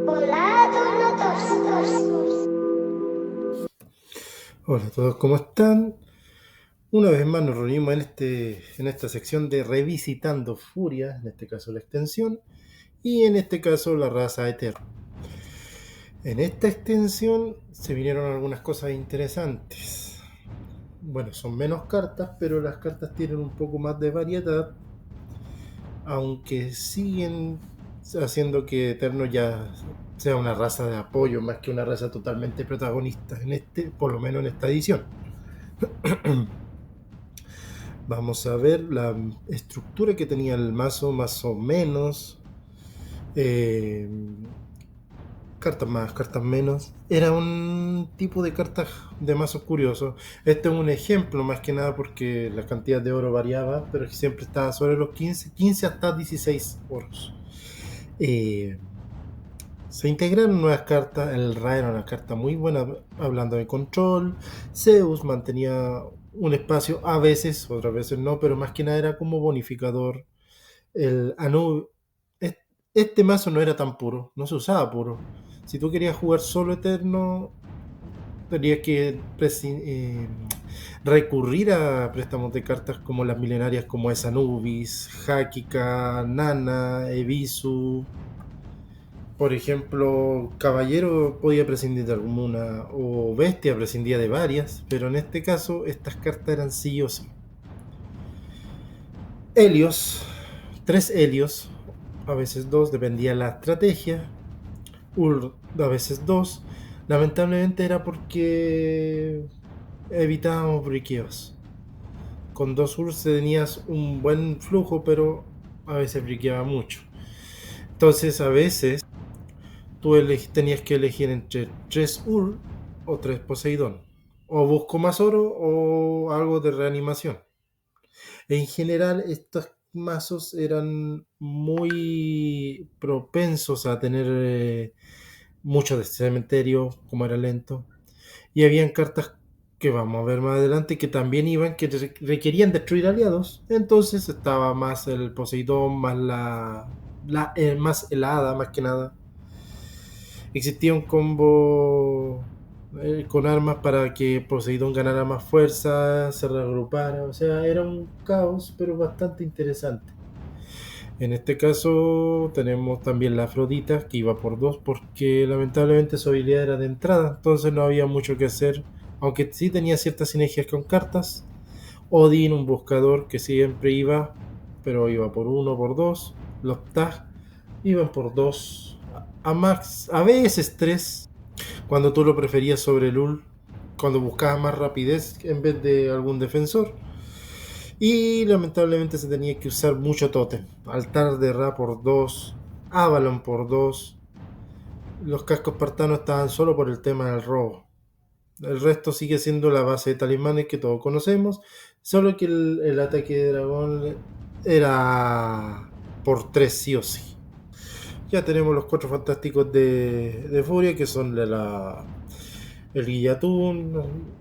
Hola a todos, ¿cómo están? Una vez más nos reunimos en esta sección de Revisitando Furia, en este caso la extensión, y en este caso la raza Eterno. En esta extensión se vinieron algunas cosas interesantes. Bueno, son menos cartas, pero las cartas tienen un poco más de variedad, aunque siguen haciendo que Eterno ya sea una raza de apoyo más que una raza totalmente protagonista, por lo menos en esta edición. Vamos a ver la estructura que tenía el mazo, más o menos. Cartas más, cartas menos. Era un tipo de cartas de mazos curioso. Este es un ejemplo más que nada porque la cantidad de oro variaba, pero siempre estaba sobre los 15 hasta 16 oros. Se integraron nuevas cartas. El Ra era una carta muy buena hablando de control. Zeus mantenía un espacio a veces, otras veces no, pero más que nada era como bonificador. El Anubis, este mazo no era tan puro, no se usaba puro. Si tú querías jugar solo Eterno, tenías que recurrir a préstamos de cartas como las milenarias como es Anubis, Hakika, Nana, Ebisu. Por ejemplo, Caballero podía prescindir de alguna, o Bestia prescindía de varias, pero en este caso estas cartas eran sí o sí. Helios, 3 Helios, a veces 2, dependía de la estrategia. Ur, a veces 2. Lamentablemente era porque evitábamos briqueos. Con 2 Ur tenías un buen flujo, pero a veces briqueaba mucho. Entonces a veces tú tenías que elegir entre 3 Ur o 3 Poseidón. O busco más oro o algo de reanimación. En general, estos mazos eran muy propensos a tener mucho de cementerio, como era lento. Y habían cartas que vamos a ver más adelante que también iban, que requerían destruir aliados. Entonces estaba más el Poseidón, más más el Hada, más que nada. Existía un combo con armas para que Poseidón ganara más fuerza, se reagrupara. O sea, era un caos, pero bastante interesante. En este caso tenemos también la Afrodita, que iba por 2 porque lamentablemente su habilidad era de entrada, entonces no había mucho que hacer, aunque sí tenía ciertas sinergias con cartas. Odin, un buscador que siempre iba, pero iba por 1, por 2. Los Tag iban por 2, a max, a veces 3, cuando tú lo preferías sobre el Ul, cuando buscabas más rapidez en vez de algún defensor. Y lamentablemente se tenía que usar mucho Totem. Altar de Ra por 2, Avalon por 2. Los cascos espartanos estaban solo por el tema del robo. El resto sigue siendo la base de talismanes que todos conocemos, solo que el ataque de dragón era por 3 sí o sí. Ya tenemos los 4 fantásticos de Furia, que son el Guillatún,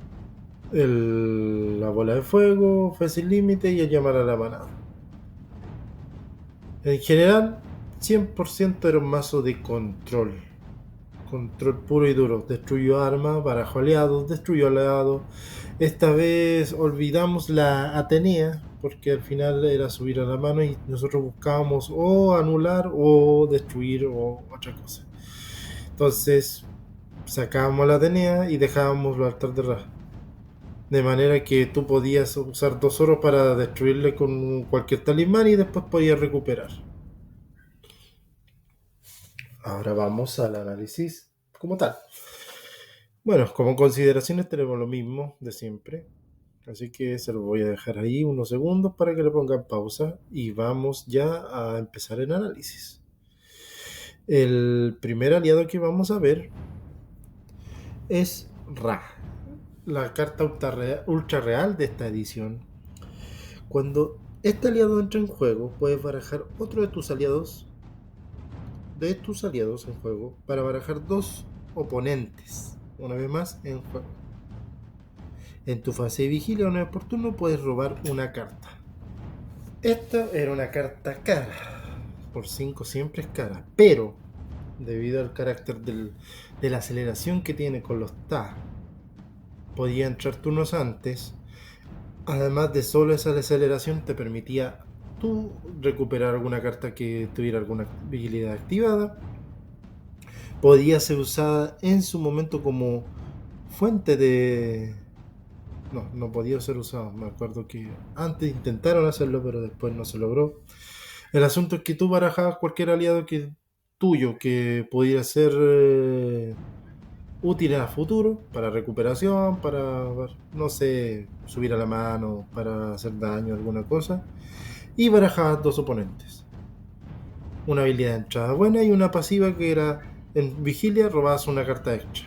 la bola de fuego, Fe sin límite y el llamar a la manada. En general, 100% era un mazo de control. Control puro y duro. Destruyó armas, barajó aliados, destruyó aliados. Esta vez olvidamos la Atenea, porque al final era subir a la mano y nosotros buscábamos o anular o destruir o otra cosa. Entonces sacábamos la Atenea y dejábamos los altar de Ra. De manera que tú podías usar 2 oros para destruirle con cualquier talismán y después podías recuperar. Ahora vamos al análisis como tal. Bueno, como consideraciones tenemos lo mismo de siempre. Así que se lo voy a dejar ahí unos segundos para que le pongan pausa y vamos ya a empezar el análisis. El primer aliado que vamos a ver es Ra, la carta ultra real de esta edición. Cuando este aliado entra en juego, puedes barajar otro de tus aliados en juego para barajar 2 oponentes, una vez más en juego. En tu fase de vigilia o 9 por turno puedes robar una carta. Esta era una carta cara, por 5 siempre es cara, pero debido al carácter de la aceleración que tiene con los TA. Podía entrar turnos antes. Además de solo esa aceleración, te permitía tú recuperar alguna carta que tuviera alguna habilidad activada. Podía ser usada en su momento como fuente de... No, no podía ser usado. Me acuerdo que antes intentaron hacerlo, pero después no se logró. El asunto es que tú barajabas cualquier aliado tuyo que pudiera ser útil a futuro, para recuperación, para, no sé, subir a la mano, para hacer daño, alguna cosa. Y barajabas dos oponentes. Una habilidad de entrada buena y una pasiva que era en vigilia robabas una carta extra.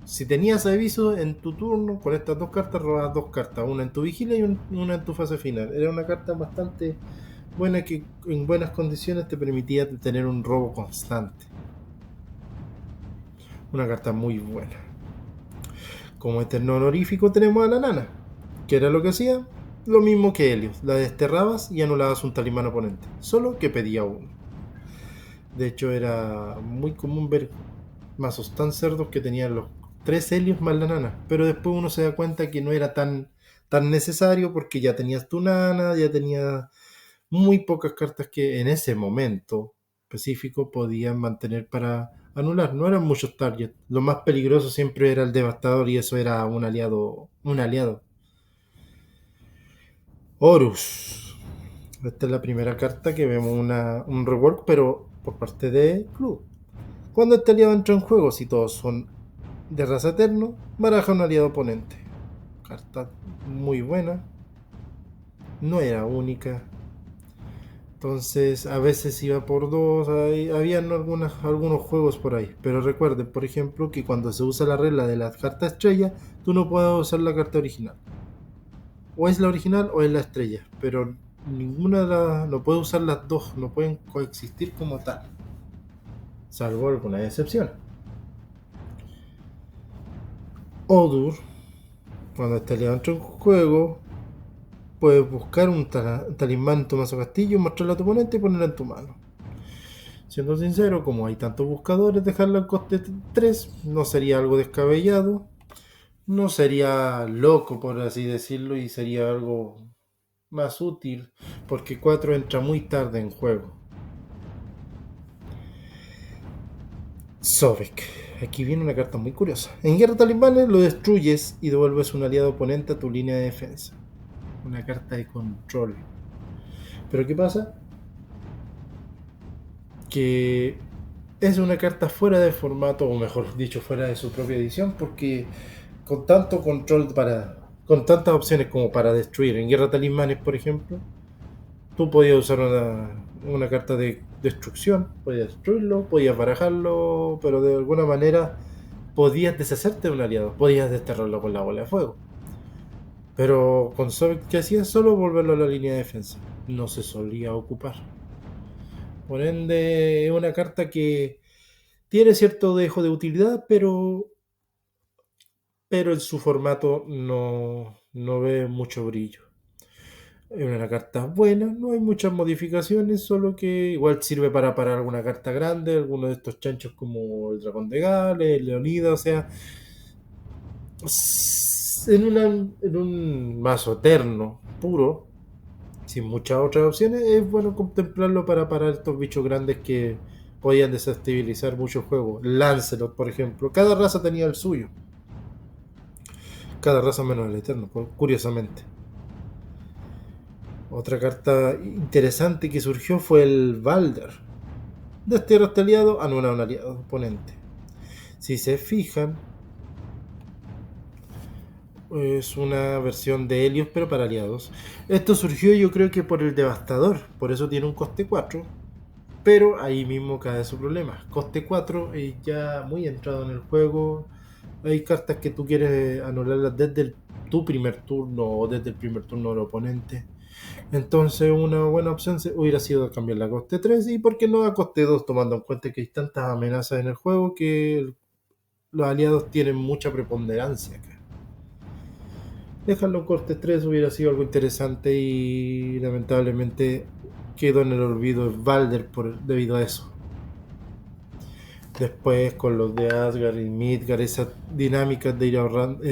Si tenías aviso en tu turno, con estas dos cartas robabas dos cartas, una en tu vigilia y una en tu fase final. Era una carta bastante buena que en buenas condiciones te permitía tener un robo constante. Una carta muy buena. Como eterno honorífico tenemos a la nana, que era lo que hacía, lo mismo que Helios, la desterrabas y anulabas un talismán oponente, solo que pedía uno. De hecho era muy común ver mazos tan cerdos que tenían los 3 Helios más la nana, pero después uno se da cuenta que no era tan necesario porque ya tenías tu nana, ya tenías muy pocas cartas que en ese momento específico podían mantener para anular. No eran muchos targets. Lo más peligroso siempre era el devastador y eso era un aliado. Un aliado. Horus. Esta es la primera carta que vemos un rework, pero por parte de club. Cuando este aliado entra en juego, si todos son de raza eterno, baraja un aliado oponente. Carta muy buena. No era única. Entonces, a veces iba por dos, habían algunos juegos por ahí. Pero recuerden, por ejemplo, que cuando se usa la regla de la carta estrella, tú no puedes usar la carta original. O es la original o es la estrella. Pero ninguna de las... No puedes usar las dos, no pueden coexistir como tal. Salvo alguna excepción. Odur, cuando este aliado entra en juego, puedes buscar un talismán en tu mazo castillo, mostrarlo a tu oponente y ponerlo en tu mano. Siendo sincero, como hay tantos buscadores, dejarlo al coste 3 no sería algo descabellado, no sería loco por así decirlo y sería algo más útil porque 4 entra muy tarde en juego. Sobek. Aquí viene una carta muy curiosa. En Guerra Talismanes lo destruyes y devuelves un aliado oponente a tu línea de defensa. Una carta de control. Pero ¿qué pasa? Que es una carta fuera de formato, o mejor dicho, fuera de su propia edición, porque con tanto control con tantas opciones como para destruir en Guerra Talismanes, por ejemplo, tú podías usar una carta de destrucción, podías destruirlo, podías barajarlo, pero de alguna manera podías deshacerte de un aliado, podías desterrarlo con la bola de fuego. Pero con Sobek, ¿qué hacía? Solo volverlo a la línea de defensa. No se solía ocupar. Por ende, es una carta que tiene cierto dejo de utilidad, pero en su formato no ve mucho brillo. Es una carta buena, no hay muchas modificaciones, solo que igual sirve para parar alguna carta grande, alguno de estos chanchos como el Dragón de Gales, el Leonida, o sea, en un mazo eterno, puro, sin muchas otras opciones, es bueno contemplarlo para parar estos bichos grandes que podían desestabilizar muchos juegos. Lancelot, por ejemplo, cada raza tenía el suyo. Cada raza menos el Eterno, curiosamente. Otra carta interesante que surgió fue el Balder. Destierra este aliado, anula a un aliado oponente. Si se fijan, es una versión de Helios pero para aliados. Esto surgió yo creo que por el Devastador, por eso tiene un coste 4. Pero ahí mismo cae su problema. Coste 4 es ya muy entrado en el juego. Hay cartas que tú quieres anularlas desde tu primer turno o desde el primer turno del oponente. Entonces una buena opción hubiera sido cambiarla a coste 3 y por qué no a coste 2, tomando en cuenta que hay tantas amenazas en el juego que los aliados tienen mucha preponderancia acá. Dejarlo en coste 3 hubiera sido algo interesante y lamentablemente quedó en el olvido Balder debido a eso. Después con los de Asgard y Midgard, esas dinámicas de ir ahorrando,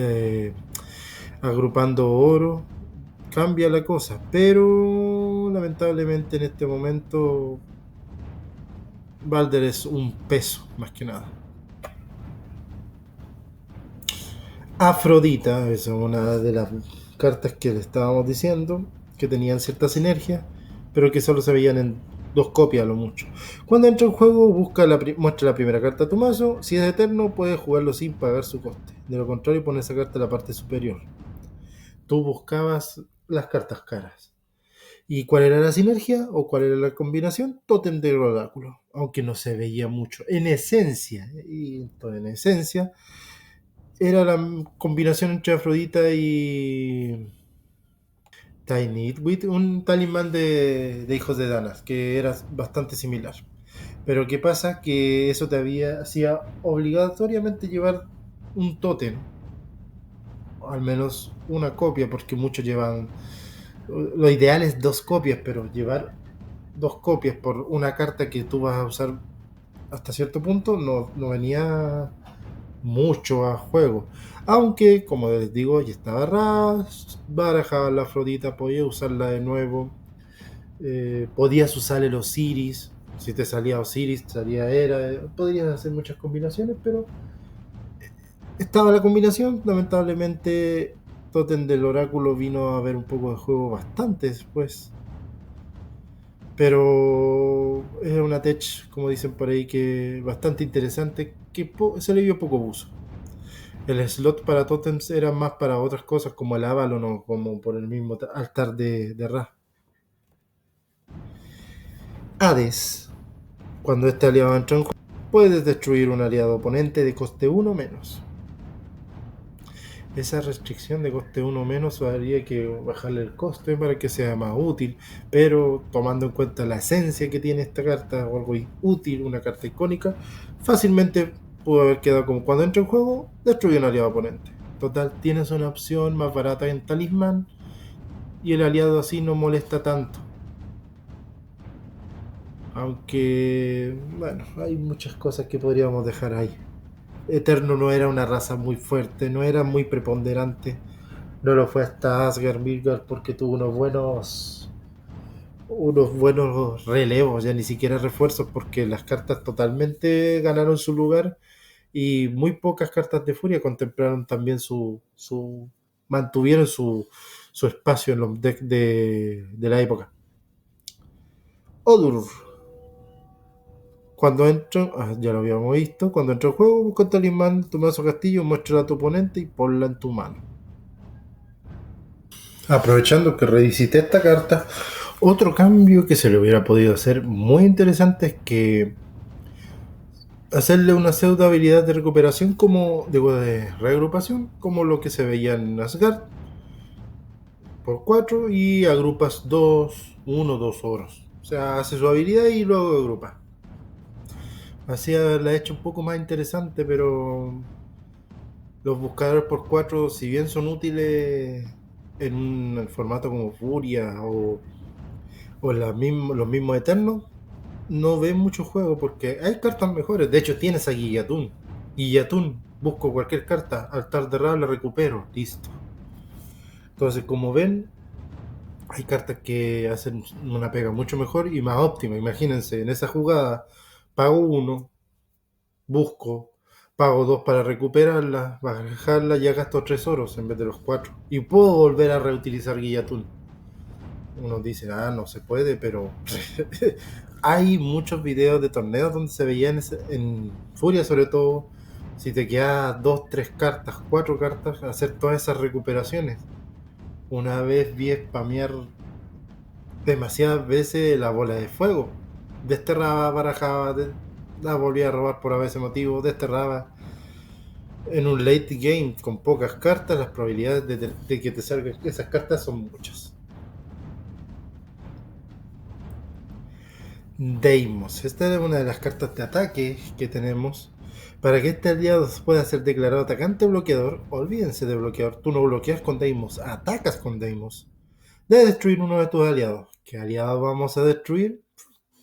agrupando oro, cambia la cosa. Pero lamentablemente en este momento Balder es un peso, más que nada. Afrodita, esa es una de las cartas que le estábamos diciendo, que tenían cierta sinergia, pero que solo se veían en dos copias a lo mucho. Cuando entra en juego, muestra la primera carta a tu mazo. Si es eterno, puedes jugarlo sin pagar su coste. De lo contrario, pones esa carta en la parte superior. Tú buscabas las cartas caras. ¿Y cuál era la sinergia o cuál era la combinación? Tótem del oráculo, aunque no se veía mucho. En esencia, en esencia, era la combinación entre Afrodita y Tiny Wit, un talismán de hijos de Danas, que era bastante similar. Pero ¿qué pasa? Que eso hacía obligatoriamente llevar un tótem, al menos una copia, porque muchos llevan. Lo ideal es dos copias, pero llevar dos copias por una carta que tú vas a usar hasta cierto punto no venía mucho a juego. Aunque, como les digo, ya estaba barajaba la Afrodita, podías usarla de nuevo. Podías usar el Osiris. Si te salía Osiris, salía Hera. Podrías hacer muchas combinaciones, pero estaba la combinación. Lamentablemente, Totem del Oráculo vino a ver un poco de juego bastante después. Pero es una tech, como dicen por ahí, que bastante interesante, que se le dio poco uso. El slot para totems era más para otras cosas como el Avalon o como por el mismo altar de Ra. Hades. Cuando este aliado entra en juego, puedes destruir un aliado oponente de coste 1 menos. Esa restricción de coste 1 menos haría que bajarle el coste para que sea más útil, pero tomando en cuenta la esencia que tiene esta carta o algo útil, una carta icónica, fácilmente pudo haber quedado como cuando entra en juego, destruye un aliado oponente. Total, tienes una opción más barata en talismán y el aliado así no molesta tanto. Aunque, bueno, hay muchas cosas que podríamos dejar ahí. Eterno no era una raza muy fuerte, no era muy preponderante. No lo fue hasta Asgard Midgard porque tuvo unos buenos relevos, ya ni siquiera refuerzos, porque las cartas totalmente ganaron su lugar y muy pocas cartas de furia contemplaron también mantuvieron su espacio en los decks de la época. Odur. Cuando entra, ya lo habíamos visto, cuando entra el juego, busca un talismán, tu mazo castillo, muestra a tu oponente y ponla en tu mano. Aprovechando que revisité esta carta, otro cambio que se le hubiera podido hacer muy interesante es que hacerle una pseudo habilidad de recuperación como de reagrupación, como lo que se veía en Asgard por 4 y agrupas 2, 1, 2 oros. O sea, hace su habilidad y luego agrupa. Así la he hecho un poco más interesante, pero los buscadores por 4, si bien son útiles en un formato como Furia o los mismos Eternos, no ven mucho juego porque hay cartas mejores. De hecho, tienes a Guillatún. Guillatún, busco cualquier carta, altar de Ra, la recupero, listo. Entonces, como ven, hay cartas que hacen una pega mucho mejor y más óptima. Imagínense, en esa jugada pago 1, busco, pago 2 para recuperarla, bajarla, ya gasto 3 oros en vez de los 4. Y puedo volver a reutilizar Guillatún. Uno dice, no se puede, pero hay muchos videos de torneos donde se veía en Furia, sobre todo, si te quedas 2, 3 cartas, 4 cartas, hacer todas esas recuperaciones. Una vez vi spamear demasiadas veces la bola de fuego. Desterraba, barajaba, la volvía a robar por a veces motivo, desterraba. En un late game con pocas cartas, las probabilidades de que te salgan esas cartas son muchas. Deimos. Esta es una de las cartas de ataque que tenemos. Para que este aliado pueda ser declarado atacante o bloqueador, olvídense de bloqueador. Tú no bloqueas con Deimos, atacas con Deimos. Debe destruir uno de tus aliados. ¿Qué aliado vamos a destruir?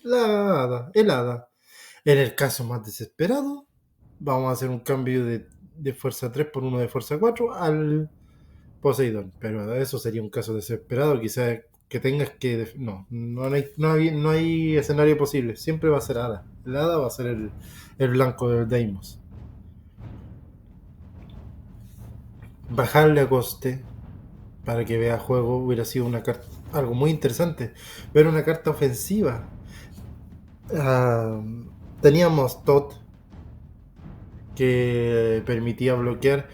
La hada, el hada. En el caso más desesperado, vamos a hacer un cambio de fuerza 3 por uno de fuerza 4 al Poseidón. Pero eso sería un caso desesperado. Quizás que tengas que... No hay escenario posible. Siempre va a ser Hada. El Hada va a ser el blanco del Deimos. Bajarle a coste para que vea juego hubiera sido algo muy interesante. Ver una carta ofensiva. Teníamos Tot que permitía bloquear.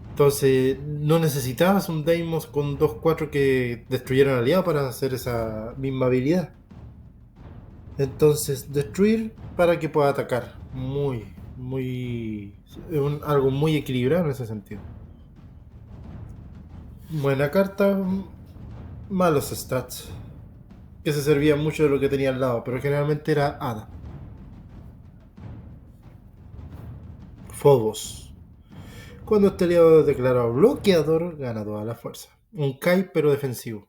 Entonces no necesitabas un Deimos con 2-4 que destruyeran aliado para hacer esa misma habilidad. Entonces destruir para que pueda atacar. Algo muy equilibrado en ese sentido. Buena carta, malos stats. Que se servía mucho de lo que tenía al lado, pero generalmente era Hada. Phobos. Cuando este aliado es declarado bloqueador, gana toda la fuerza. Un Kai pero defensivo.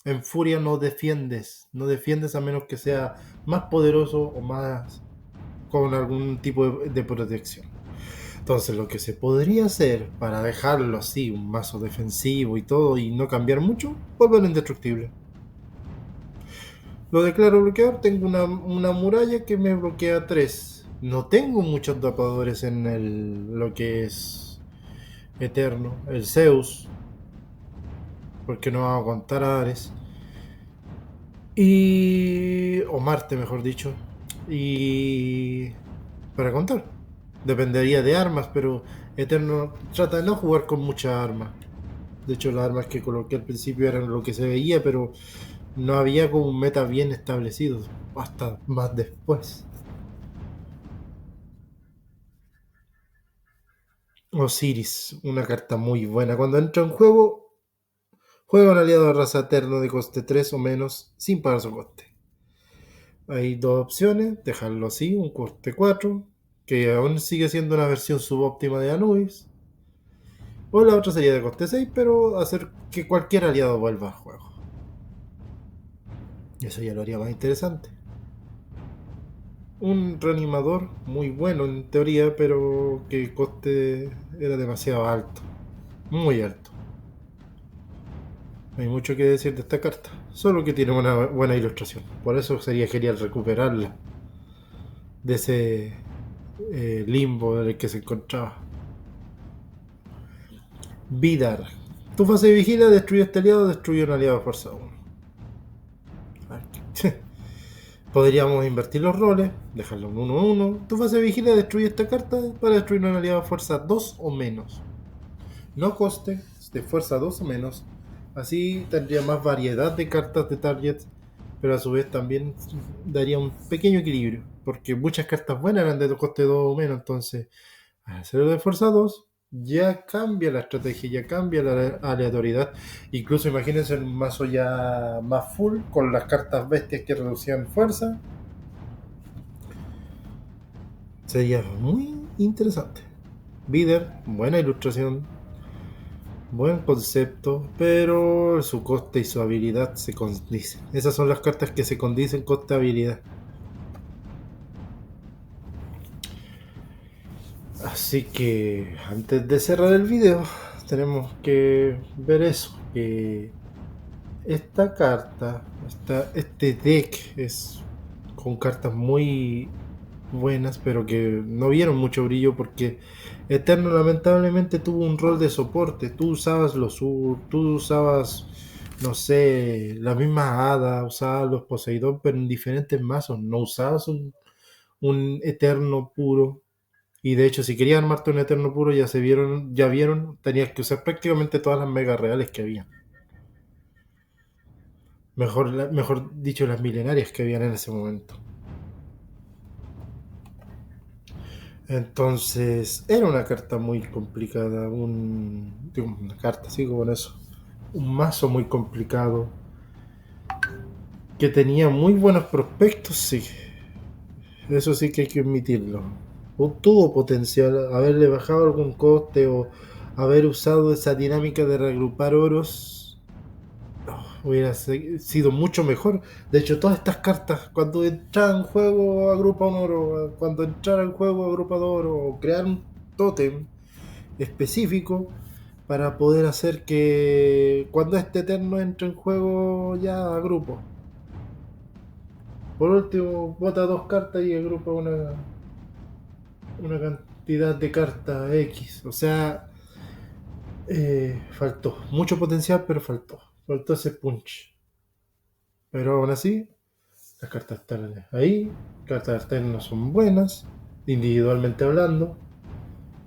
En Furia no defiendes. No defiendes a menos que sea más poderoso o más con algún tipo de protección. Entonces lo que se podría hacer para dejarlo así, un mazo defensivo y todo, y no cambiar mucho, volverlo indestructible. Lo declaro bloqueador, tengo una muralla que me bloquea 3. No tengo muchos tapadores en lo que es Eterno, el Zeus, porque no va a aguantar a Ares. O Marte, mejor dicho. Y para contar, dependería de armas, pero Eterno trata de no jugar con muchas armas. De hecho, las armas que coloqué al principio eran lo que se veía, pero no había como un meta bien establecido hasta más después. Osiris, una carta muy buena. Cuando entra en juego, juega un aliado de raza eterno de coste 3 o menos sin pagar su coste. Hay dos opciones, dejarlo así, un coste 4, que aún sigue siendo una versión subóptima de Anubis. O la otra sería de coste 6, pero hacer que cualquier aliado vuelva al juego. Eso ya lo haría más interesante. Un reanimador muy bueno en teoría, pero que el coste era demasiado alto. Muy alto. No hay mucho que decir de esta carta. Solo que tiene una buena ilustración. Por eso sería genial recuperarla de ese limbo en el que se encontraba. Vidar. Tu fase de vigila destruye este aliado, destruye un aliado de fuerza 1. Podríamos invertir los roles, dejarlo en 1-1. Tu fase de vigila destruye esta carta para destruir un aliado de fuerza 2 o menos. No coste, de fuerza 2 o menos. Así tendría más variedad de cartas de target, pero a su vez también daría un pequeño equilibrio, porque muchas cartas buenas eran de coste 2 o menos. Entonces, al hacerlo de fuerza 2, ya cambia la estrategia, ya cambia la aleatoriedad. Incluso imagínense un mazo ya más full, con las cartas bestias que reducían fuerza. Sería muy interesante. Bider, buena ilustración, buen concepto, pero su coste y su habilidad se condicen. Esas son las cartas que se condicen coste-habilidad. Así que antes de cerrar el video, tenemos que ver eso, que esta carta, este deck es con cartas muy buenas, pero que no vieron mucho brillo porque Eterno lamentablemente tuvo un rol de soporte. Tú usabas tú usabas, no sé, la misma Hada, usabas los Poseidón, pero en diferentes mazos. No usabas un Eterno puro. Y de hecho, si querías armarte un Eterno puro, ya vieron, tenías que usar prácticamente todas las megas reales que había. Mejor dicho, las milenarias que habían en ese momento. Entonces, era una carta muy complicada, una carta, sigo con eso, un mazo muy complicado, que tenía muy buenos prospectos, sí, eso sí que hay que admitirlo. Tuvo potencial, haberle bajado algún coste o haber usado esa dinámica de reagrupar oros, hubiera sido mucho mejor. De hecho, todas estas cartas, cuando entraba en juego agrupa un oro, cuando entrara en juego agrupa dos oro, o crear un tótem específico para poder hacer que cuando este eterno entre en juego ya agrupo. Por último, bota dos cartas y agrupa una cantidad de cartas X. O sea, faltó. Mucho potencial, pero faltó. Faltó ese punch. Pero aún así, las cartas están ahí. Cartas alternas son buenas, individualmente hablando.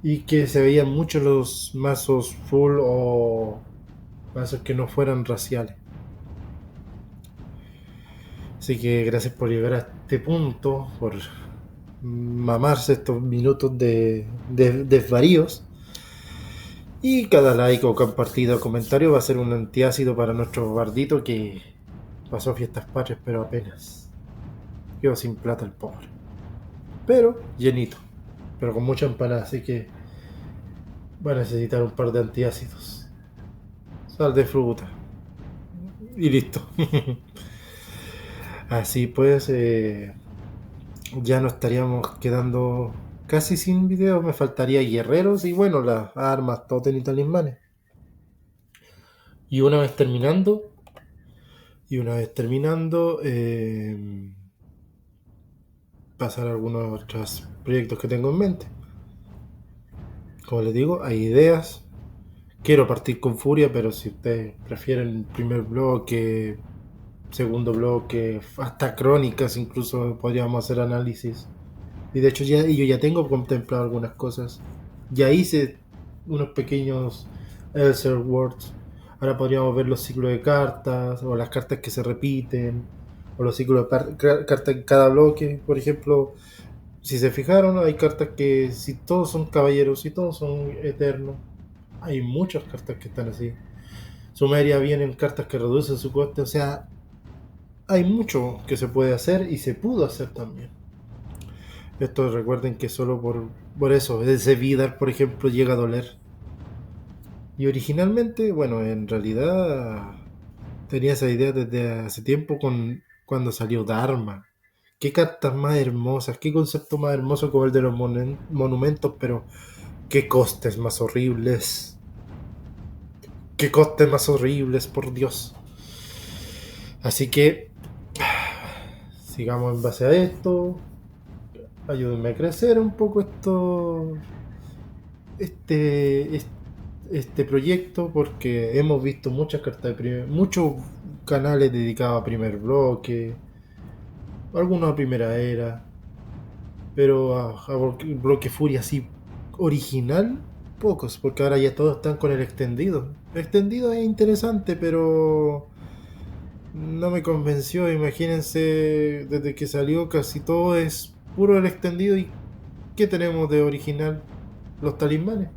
Y que se veían mucho los mazos full o mazos que no fueran raciales. Así que gracias por llegar a este punto, por mamarse estos minutos de desvaríos. Y cada like o compartido o comentario va a ser un antiácido para nuestro bardito que pasó fiestas patrias, pero apenas. Quedó sin plata el pobre. Pero llenito. Pero con mucha empanada, así que va a necesitar un par de antiácidos. Sal de fruta. Y listo. Así pues, ya nos estaríamos quedando casi sin video. Me faltaría guerreros y bueno, las armas, totem y talismanes. Y una vez terminando, pasar a algunos otros proyectos que tengo en mente. Como les digo, hay ideas. Quiero partir con Furia, pero si ustedes prefieren el primer bloque, segundo bloque, hasta crónicas, incluso podríamos hacer análisis. Y de hecho yo ya tengo contemplado algunas cosas. Ya hice unos pequeños Elser Words. Ahora podríamos ver los ciclos de cartas, o las cartas que se repiten, o los ciclos de cartas en cada bloque. Por ejemplo, si se fijaron, hay cartas que si todos son caballeros, si todos son eternos, hay muchas cartas que están así. Sumeria vienen cartas que reducen su coste, o sea, hay mucho que se puede hacer y se pudo hacer también. Esto recuerden que solo por eso, ese Vidar, por ejemplo, llega a doler. Y originalmente, bueno, en realidad tenía esa idea desde hace tiempo cuando salió Dharma. Qué cartas más hermosas, qué concepto más hermoso como el de los monumentos, pero qué costes más horribles. Qué costes más horribles, por Dios. Así que sigamos en base a esto. Ayúdenme a crecer un poco este proyecto, porque hemos visto muchas cartas de muchos canales dedicados a primer bloque, algunos a primera era, pero a bloque Furia así original, pocos, porque ahora ya todos están con el extendido. El extendido es interesante, pero no me convenció. Imagínense, desde que salió casi todo es puro el extendido. ¿Y qué tenemos de original? Los talismanes.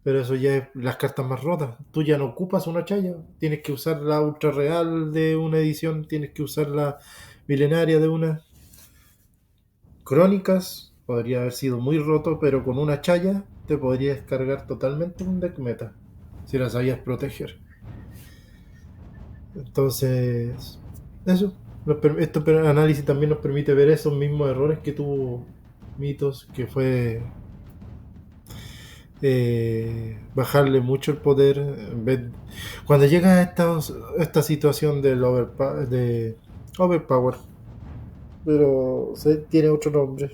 Pero eso ya es las cartas más rotas. Tú ya no ocupas una chaya. Tienes que usar la ultra real de una edición. Tienes que usar la milenaria de una. Crónicas podría haber sido muy roto, pero con una chaya te podría descargar totalmente un deck meta. Si la sabías proteger. Entonces, eso. Este análisis también nos permite ver esos mismos errores que tuvo Mitos, que fue bajarle mucho el poder. Cuando llega a esta situación de overpower, pero tiene otro nombre.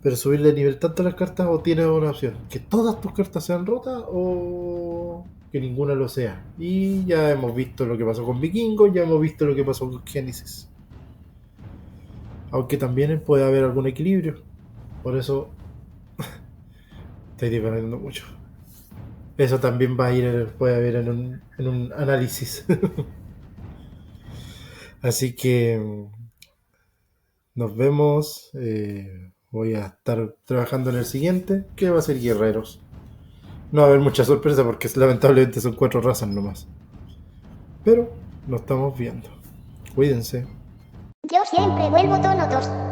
Pero subirle nivel tanto a las cartas, o tiene una opción: que todas tus cartas sean rotas o que ninguna lo sea. Y ya hemos visto lo que pasó con Vikingos, ya hemos visto lo que pasó con Genesis. Aunque también puede haber algún equilibrio. Por eso estoy divagando mucho. Eso también va a ir, puede haber en un análisis. Así que nos vemos. Voy a estar trabajando en el siguiente, que va a ser Guerreros. No va a haber mucha sorpresa porque lamentablemente son 4 razas nomás. Pero nos estamos viendo. Cuídense. Yo siempre vuelvo tono 2.